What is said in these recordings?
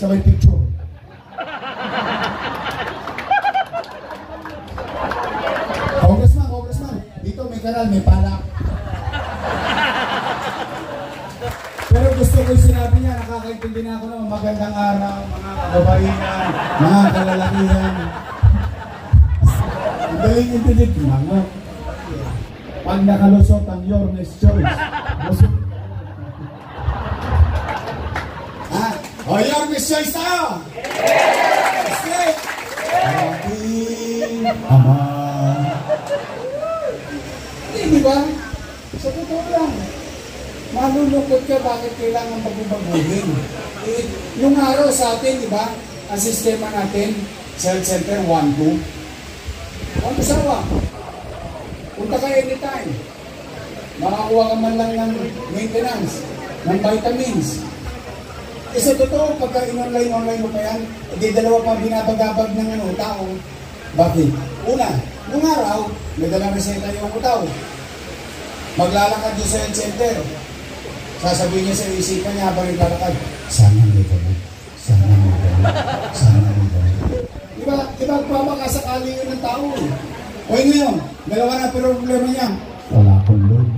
sa may picture. Congressman, dito may kanal, may palak. Pero gusto ko yung sinabi niya, nakakaintindi na ako naman, magandang araw, mga kababaihan, mga kalalakihan. Ang galing intindig, mga. Pag nakalusot ang your next choice. O, your next choice tayo! Yes! Ating Ama. Hindi ba? Sa totoo lang. Malulungkot ka bakit kailangan pagbabaguhin. Yung araw sa atin, di ba? Ang sistema natin, health center 1-2. Ang kasawa. Punta ka anytime. Makakuha ka man lang ng maintenance, ng vitamins. Sa totoo, pagka in-online mo pa yan, di dalawa pa binabagabag ng tao. Bakit? Una, nung araw, may dalang reseta yung tao. Maglalakad doon sa health center. Sasabihin niya sa isipan niya habang naglalakad, sana may gamot, sana may gamot, sana may gamot. Diba papakasakali yun ng tao eh. O ngayon, dalawa na pero problema niya. Wala akong load.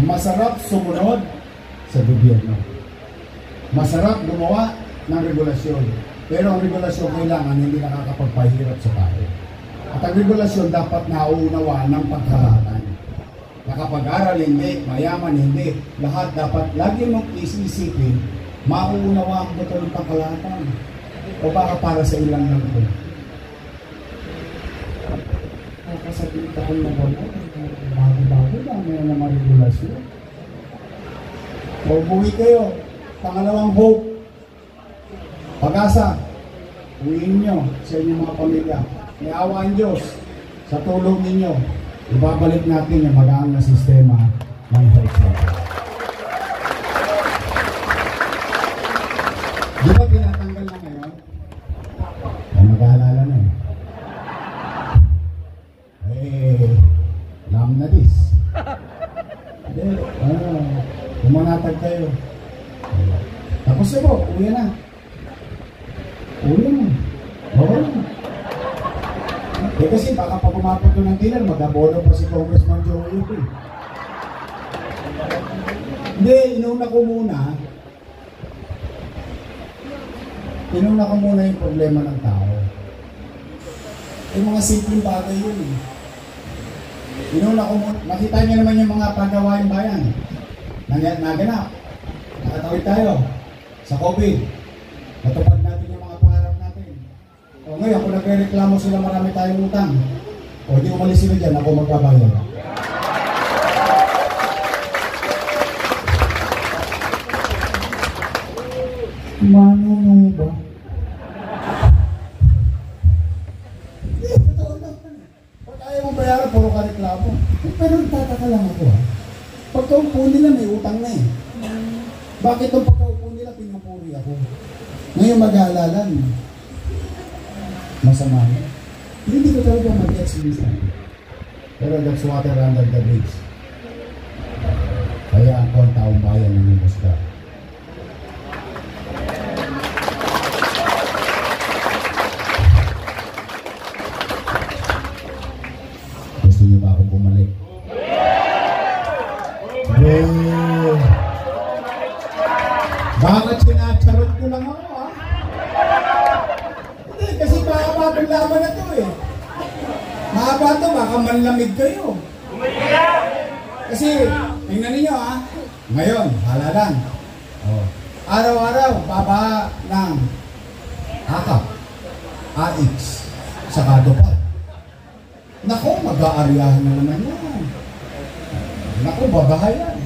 Masarap sumunod sa gobyerno. Masarap gumawa ng regulasyon. Pero ang regulasyon kailangan hindi nakakapagpahirap sa tao. At ang regulasyon dapat nauunawa ng pagkalatan. Nakapag-aral hindi, mayaman hindi. Lahat dapat lagi mong isisipin, mauunawa ang buto ng pagkalatan. O baka para sa ilang lang ito. Nakasabihin ako na wala. Bago-bago lang may naman regulasyon. Mabuhi kayo. Pangalawang hope. Pag-asa. Uwiin nyo sa inyong mga pamilya. May awa ang Diyos. Sa tulong ninyo, ibabalik natin yung magaan na sistema ng health center. Di ba tinatanggal na ngayon? Ay mag-aalala na eh. Lam na dis. Hindi, umanatag kayo. Tapos na po, uwi na. Uwi na. Oo na. Kasi baka pag umapot ko ng dealer, mag-abono pa si Congressman Joey ito eh. Hindi, inuna ko muna yung problema ng tao. Yung mga simpleng bagay yun eh. Nakita niyo naman yung mga pagawain bayan. Naganap. Nakatawid tayo sa COVID. Natupad natin yung mga pangarap natin. O ngayon, kung nagre-reklamo sila marami tayong utang, o di umalis sila dyan, ako magbabayad. Manunong ba? Bayaran, puro ka reklamo. Pero nagtataka lang ako ha. Pagkaupo nila may utang na eh. Bakit ang pagkaupo nila pinupuri ako? Ngayon mag-aalala niyo. Masama niyo. Hindi ko talaga mag-gets minsan. Pero that's water under the bridge. Kaya ako ang taong bayan ng Musga. Gusto niyo ba akong bumalik? Bakit sinacharot ko lang ako ha? Hindi, kasi mahaba itong laban na ito eh. Mahaba ito, baka manlamig kayo. Kasi, tingnan ninyo ha. Ngayon, halalan. Araw-araw, baba ng akap, AX, saka dupad. Naku, mag-aaryahan na naman yan. Naku, babahayan.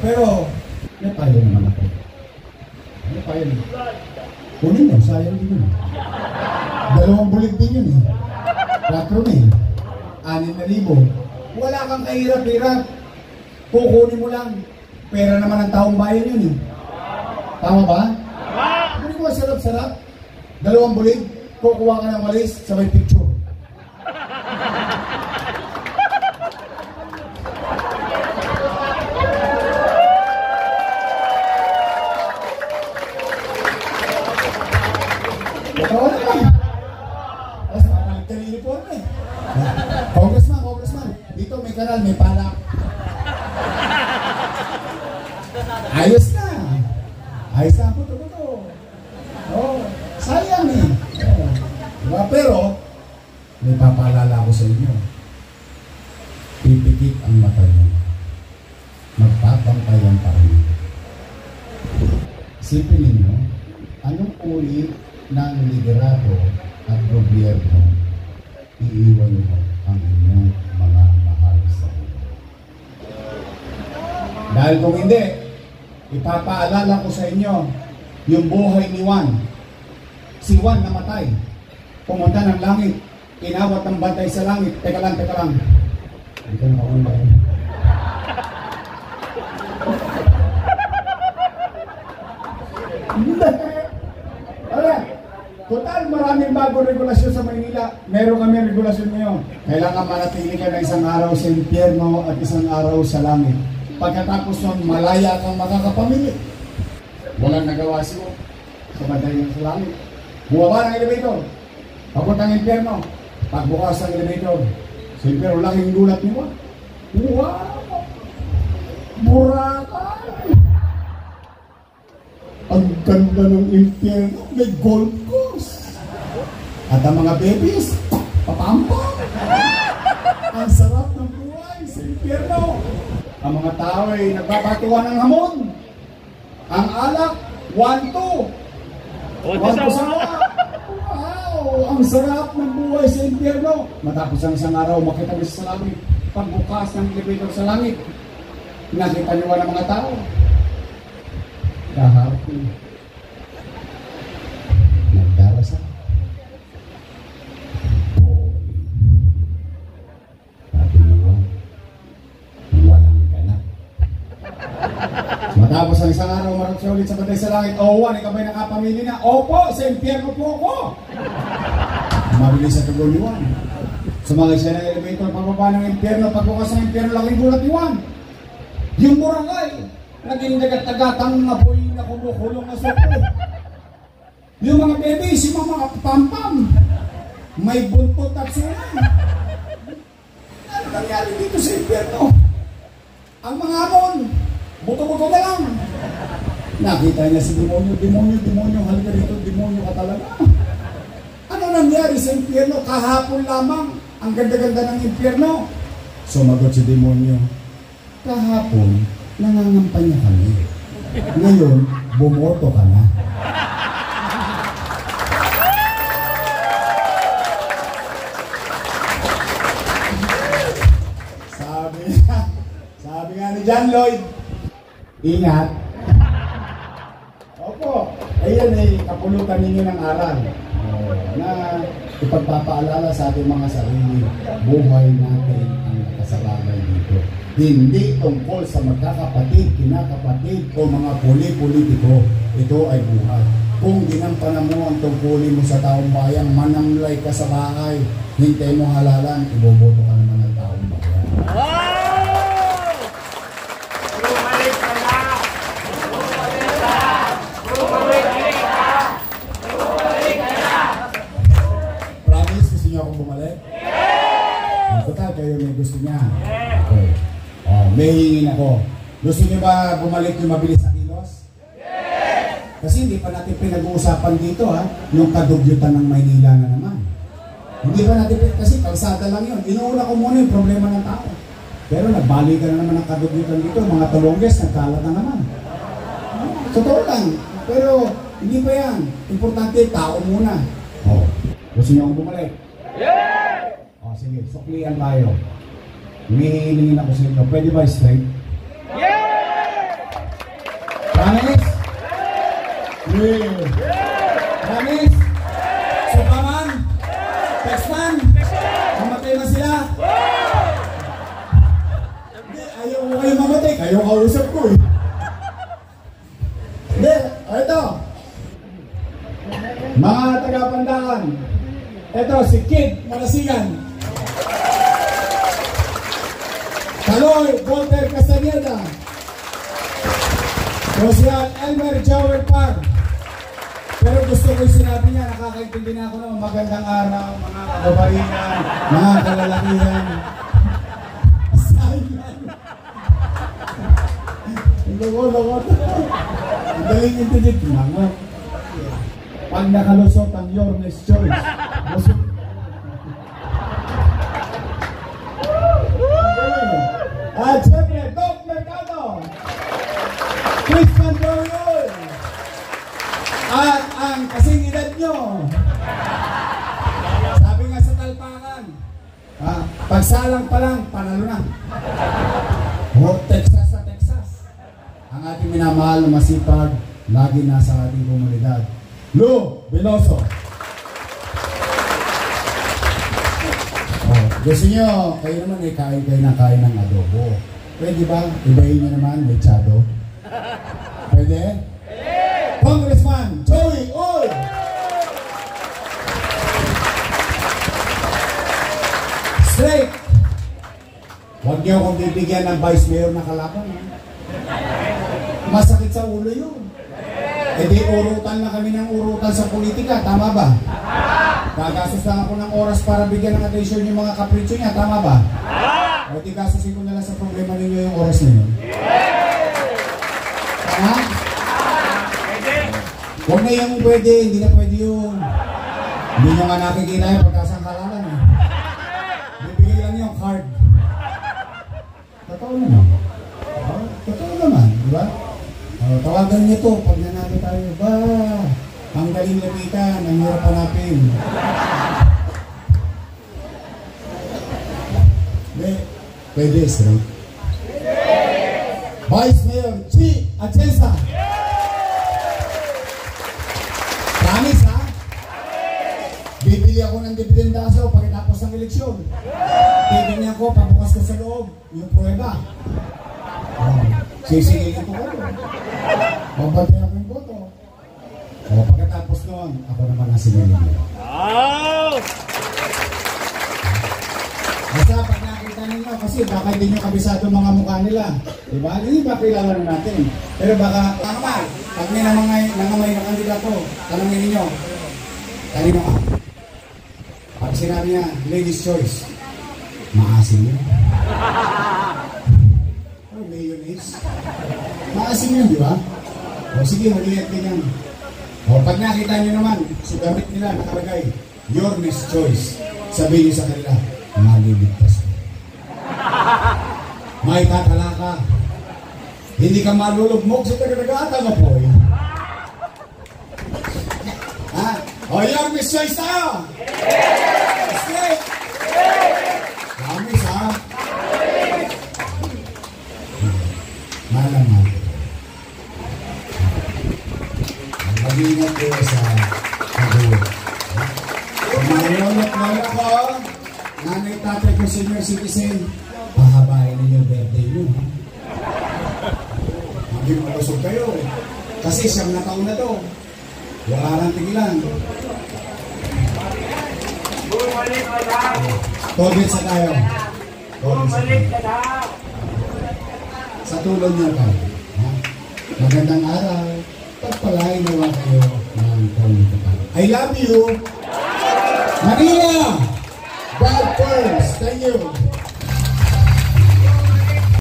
Pero, napayo naman ako. Napayo naman. Kunin nyo, sayang din yun. 2 bulig din yun eh. 4,000. 6,000. Wala kang kahirap-hirap. Kukunin mo lang. Pera naman ang taong bayan yun eh. Tama ba? Kunin mo, sarap-sarap. 2 bulig. Kukuha ka ng walis sa may picture. palak. Ayos na. Ayos na po ito. Oh, sayang eh. Oh. Diba? Pero, may papaalala ko sa inyo. Pipikit ang mata niyo. Magpapantay ang parang. Isipin ninyo, anong uri ng liderato at gobyerno iiwan niyo ang inyong mga mahal sa inyo? Dahil kung hindi, ipapaalala ko sa inyo yung buhay ni Juan. Si Juan namatay. Pumunta ng langit. Inawat ng bantay sa langit. Teka lang. Hindi ka nakaunlay. Alright. Total, maraming bagong regulasyon sa Maynila. Meron kami regulasyon ngayon. Kailangan manatili ka na isang araw sa impyerno at isang araw sa langit. Pagkatapos nun, malaya kang makakapamili. Walang nagawa siya sa bantay sa langit. Buwaba ng elevator. Papuntang impyerno. Pagbukas ng elevator. Sa impyerno, laking gulat niyo. Wow! Boracay! Ang ganda ng impyerno. May golf course. At ang mga babies, papampang. Ang sarap ng buhay sa impyerno. Ang mga tao ay nagbabatuan ng hamon. Ang alak, 1-2. Wow! Ang sarap ng buhay sa impyerno. Matapos ang isang araw, makita mo sa langit. Pagbukas ng elevator sa langit, nakita niyo ng mga tao. Kahapon, nagdarasal. Sabi niyo, walang ganap. Matapos ang isang araw, marap siya ulit sa bantay sa langit. Juan, ikaw ba'y nakapamili na? Opo, sa impyerno po ako. Mabilis sa tugon ni Juan. Sumagay siya ng elevator, pababa ng impyerno. Pagbukas ng impyerno, laking gulat ni Juan. Yung Boracay, naging dagat-dagatang apoy na kumukulong na sopo. Yung mga babies, yung mga pampam, may buntot at sunan. Ano nangyari dito sa impyerno? Ang mga amon, buto-buto na lang. Nakita niya si demonyo, halika dito, demonyo ka talaga. Ano nangyari sa impyerno? Kahapon lamang, ang ganda-ganda ng impyerno. Sumagot si demonyo, kahapon, nangangampanya kami. Ngayon, bumoto ka na. Sabi nga ni John Lloyd, ingat. Opo, ayan ay kapulutan ninyo ng aral na ipagpapaalala sa ating mga sarili, buhay natin ang nakasalalay dito. Hindi tungkol sa magkakapatid, kinakapatid o mga politiko. Ito ay buhay. Kung ginampanan mo ang tungkulin mo sa taong bayan, manamlay ka sa bahay, hintay mo halalan, iboboto ka naman ng taong bayan. Promise, gusto niyo akong bumalik? Total, kayo may gusto niya. Okay. May hingin ako. Gusto niyo ba bumalik yung mabilis na kilos? Yes! Kasi hindi pa natin pinag-uusapan dito yung kadugyutan ng Maynila na naman. Hindi pa natin, kasi kalsada lang yun. Inuuna ko muna yung problema ng tao. Pero nagbalik ka na naman ng kadugyutan dito, mga talongges, nagkalat na naman. Totoo lang. Pero hindi pa yan. Importante, tao muna. Gusto niyo akong bumalik? Yes! Sige, suklian tayo. Hihilingin ako sa inyo. Pwede ba straight? Yeah! Promise? Yeah! Promise? Supaman? Textman? Mamatay na sila? Hindi, ayaw ko kayo mamatay. Kayo kausap ko eh. Hindi, ito. Mga taga-Pandakan. Ito, si Kid Malasigan. Kaloy Walter Castaneda. Rosian Elmer Jower Par. Pero gusto ko yung sinabi niya, nakakaintindi na ako ng magandang araw, mga kababaihan, mga kalalakihan. Sayang. Loko. Ang galing intinit lang. Pag nakalusot ang your next choice. Lusot. At siyempre, Doc Mercado. Christian Doyon. At ang kasing edad nyo. Sabi nga sa talpakan, pagsalang pa lang, panalo na. Texas sa Texas. Ang ating minamahal na masipag, lagi nasa ating komunidad. Lou Veloso. Gusto nyo, kayo naman ay kain ng adobo. Pwede ba? Ibahin nyo naman, mechado. Pwede? Congressman Joey Oy! Straight! Huwag niyo akong bibigyan ng vice mayor na kalaban. Masakit sa ulo yun. E di urutan na kami ng urutan sa politika, tama ba? Gagastos lang ako ng oras para bigyan ng atensyon yung mga kapritsyo niya, tama ba? O di gastusin ko na lang sa problema ninyo yung oras ninyo. Tama? Huwag na yung pwede, hindi na pwede yun. Hindi nyo nga nakikita yung pagkasangkalalan. Bibigay lang yung card. Totoo naman. Totoo naman, di ba? Tawagan niyo to pag nanalo tayo. Ba, ang galing lapitan, ang hirap hanapin. Pwede, straight. Vice Mayor G. Atienza. Promise, ha? Bibili ako ng dividendaso pagkatapos ng eleksyon. Bibili ako, pabukas ko sa loob. Yung prueba. Sisigilin ko kayo. Pabantayan ako yung boto. O pagkatapos noon, ako naman ang sinilin niyo. Basta pag nakita ninyo, kasi baka hindi nyo kabisado mga mukha nila. Diba? Hindi ba kilala na natin? Pero baka, naman, pag may nangamay na kandidato, tanongin ninyo, kanino ka? Pag sinabi niya, ladies choice, maasim yun. Oh, mayonnaise. Maasim yun, di ba? O sige, mag-iat ganyan. O pag nakita nyo naman, sugamit nila, nakalagay, your next choice. Sabihin nyo sa kanila, maliligtas ka. May tatala ka. Hindi ka malulugmok sa taga-taga-ata mo po. Ha? O your next choice tayo! Straight! Promise, ha? Malaman. Mag-iingat kayo sa pag-uwi. Mga lolo ko, nanay tatay ko senior citizen, pahabain ninyo yung birthday nyo. Maging malusog kayo. Kasi siyang nataon na to. Wala nang tigilan. Tobit sa tayo. Sa tulong niyo ka. Magandang araw. Pagpalain nawa kayo ng pangitapan. I love you! Manila! God first! Thank you!